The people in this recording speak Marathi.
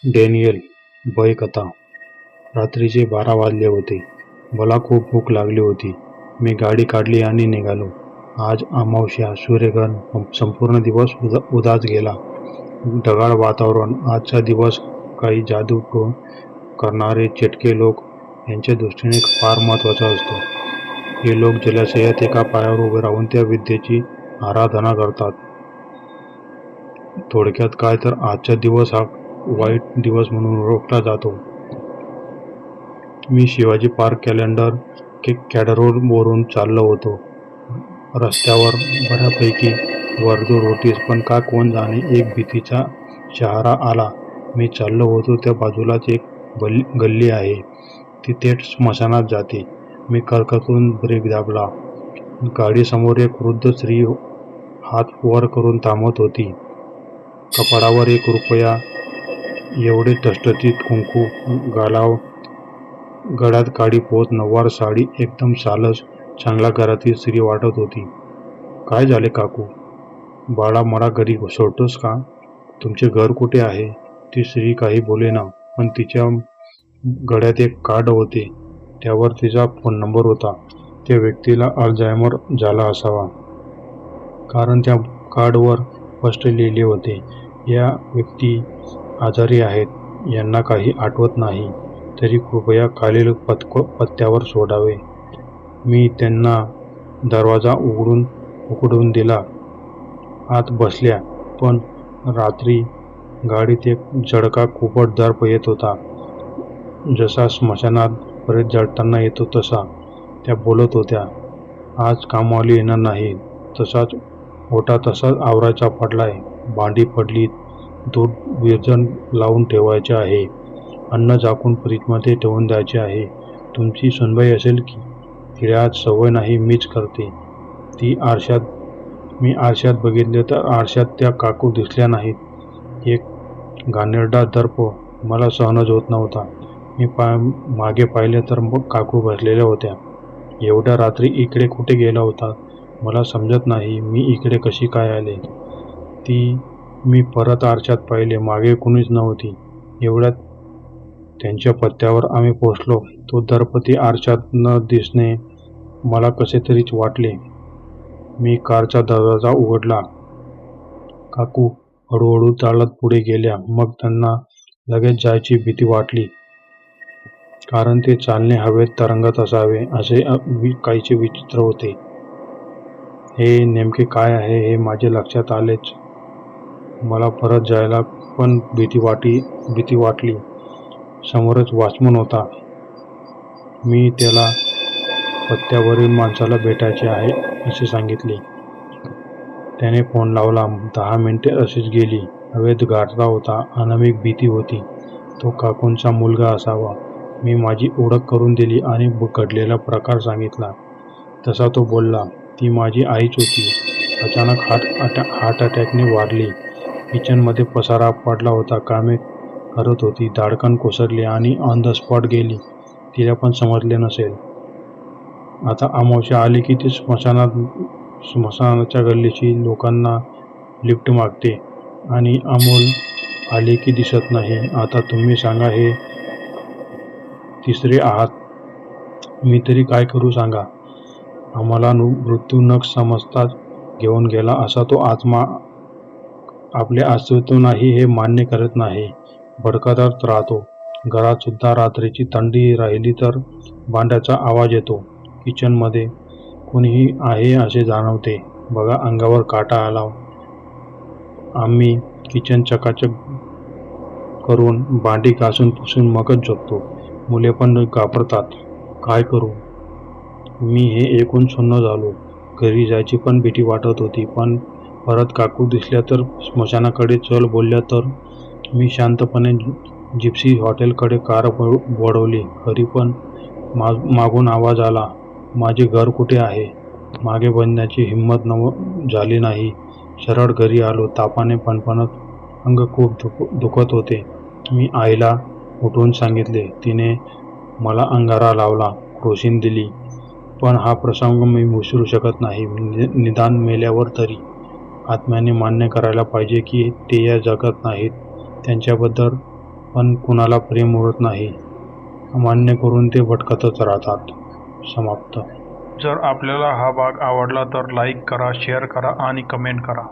डॅनियल भयकथा. रात्रीचे 12 वाजले होते. मला खूप भूक लागली होती. मी गाडी काढली आणि निघालो. आज अमावास्या. सूर्यग्रहण. संपूर्ण दिवस उदास गेला. ढगाळ वातावरण. आजचा दिवस काही जादू करणारे चिटके लोक यांच्या दृष्टीने फार महत्त्वाचा असतो. हे लोक जलाशयात एका पायावर उभे राहून त्या विद्येची आराधना करतात. थोडक्यात काय तर आजचा दिवस हा वाईट दिवस म्हणून ओळखला जातो. मी शिवाजी पार्क कॅडरोड वरून चाललो होतो. रस्त्यावर बऱ्यापैकी वर्दळ होतीच, पण का कोण जाणे एक भीतीचा शहारा आला. मी चाललो होतो त्या बाजूलाच एक गल्ली आहे. ती थेट स्मशानात जाते. मी करकतून ब्रेक दाबला. गाडीसमोर एक वृद्ध स्त्री हात वर करून थांबत होती. कपाळावर ₹1 एवढे टसटसीत कुंकू, गालावर गळ्यात काळी पोत, नऊवार साडी, एकदम सालस चांगल्या घरातील स्त्री वाटत होती. काय झाले काकू? बाळा, मला घरी सोडतोस का? तुमचे घर कुठे आहे? ती स्त्री काही बोलेना, पण तिच्या गळ्यात एक कार्ड होते. त्यावर तिचा फोन नंबर होता. त्या व्यक्तीला अल्झायमर झाला असावा, कारण त्या कार्डवर स्पष्ट लिहिले होते, या व्यक्ती आजारी आहेत, यांना काही आठवत नाही, तरी कृपया खालील पत्त्यावर सोडावे. मी त्यांना दरवाजा उघडून दिला. आत बसल्या, पण रात्री गाडीत एक झडका खूपच दर्प येत होता. जसा स्मशानात परत जळताना येतो तसा. त्या बोलत होत्या, आज कामवाली येणार नाही. तसाच ओटा तसाच आवरायचा पडलाय. भांडी पडलीत. दूध विरजण लावून ठेवायचे आहे. अन्न झाकून फ्रीजमध्ये ठेवून द्यायचे आहे. तुमची सुनबाई असेल की? तिला आज सवय नाही, मीच करते. मी आरशात बघितले तर आरशात त्या काकू दिसल्या नाहीत. एक घाणेरडा दर्प मला सहनच होत नव्हता. मी मागे पाहिले तर मग काकू बसलेल्या होत्या. एवढ्या रात्री इकडे कुठे गेला होता? मला समजत नाही. मी इकडे कशी काय आले? मी परत आरशात पाहिले. मागे कुणीच नव्हती. एवढ्यात त्यांच्या पत्त्यावर आम्ही पोचलो. तो दर्प ती आरशात न दिसणे मला कसे तरीच वाटले. मी कारचा दरवाजा उघडला. काकू हळूहळू चालत पुढे गेल्या. मग त्यांना लगेच जायची भीती वाटली, कारण ते चालणे हवेत तरंगत असावे असे काहीसे विचित्र होते. हे नेमके काय आहे हे माझ्या लक्षात आलेच. मला परत जायला पण भीती वाटली. समोरच वॉचमन होता. मी त्याला पत्त्यावरील माणसाला भेटायचे आहे असे सांगितले. त्याने फोन लावला. 10 मिनिटे अशीच गेली. हवेत गारठा होता. अनामिक भीती होती. तो काकूंचा मुलगा असावा. मी माझी ओळख करून दिली आणि घडलेला प्रकार सांगितला. तसा तो बोलला, ती माझी आईच होती. अचानक हार्ट अटॅकने वारली. किचनमध्ये पसारा पडला होता. कामे करत होती. धाडकन कोसळली आणि ऑन द स्पॉट गेली. तिला पण समजले नसेल. आता अमावास्या आली की ती स्मशानाच्या गल्लीची लोकांना लिफ्ट मागते आणि अमोल आली की दिसत नाही. आता तुम्ही सांगा, हे तिसरे आहात. मी तरी काय करू सांगा? आम्हाला मृत्यू न समजताच घेऊन गेला असा तो आत्मा आपले अस्तित्व नाही हे मान्य करत नाही. भडकतच राहतो. घरात सुद्धा रात्रीची थंडी राहिली तर भांड्याचा आवाज येतो. किचनमध्ये कुणीही आहे असे जाणवते. बघा, अंगावर काटा आला. आम्ही किचन चकाचक करून भांडी घासून पुसून मगच झोपतो. मुले पण घाबरतात. काय करू? मी हे ऐकून सुन्न झालो. घरी जायची पण भीती वाटत होती. पण परत काकू दिसल्या तर स्मशानाकडे चल बोलल्या तर मी शांतपणे जिप्सी हॉटेलकडे कार वळवली. घरी पण मागून आवाज आला, माझे घर कुठे आहे? मागे बघण्याची हिंमत झाली नाही. सरळ घरी आलो. तापाने फणफणत अंग खूप दुखत होते. मी आईला उठवून सांगितले. तिने मला अंगारा लावला, क्रोसिन दिली. पण हा प्रसंग मी विसरू शकत नाही. निदान मेल्यावर तरी आत्म्याने मान्य करायला पाहिजे की ते या जगात नाहीत. त्यांच्याबद्दल पण कुणाला प्रेम उरत नाही. मान्य करून ते भटकतच राहतात. समाप्त. जर आपल्याला हा भाग आवडला तर लाईक करा, शेअर करा आणि कमेंट करा.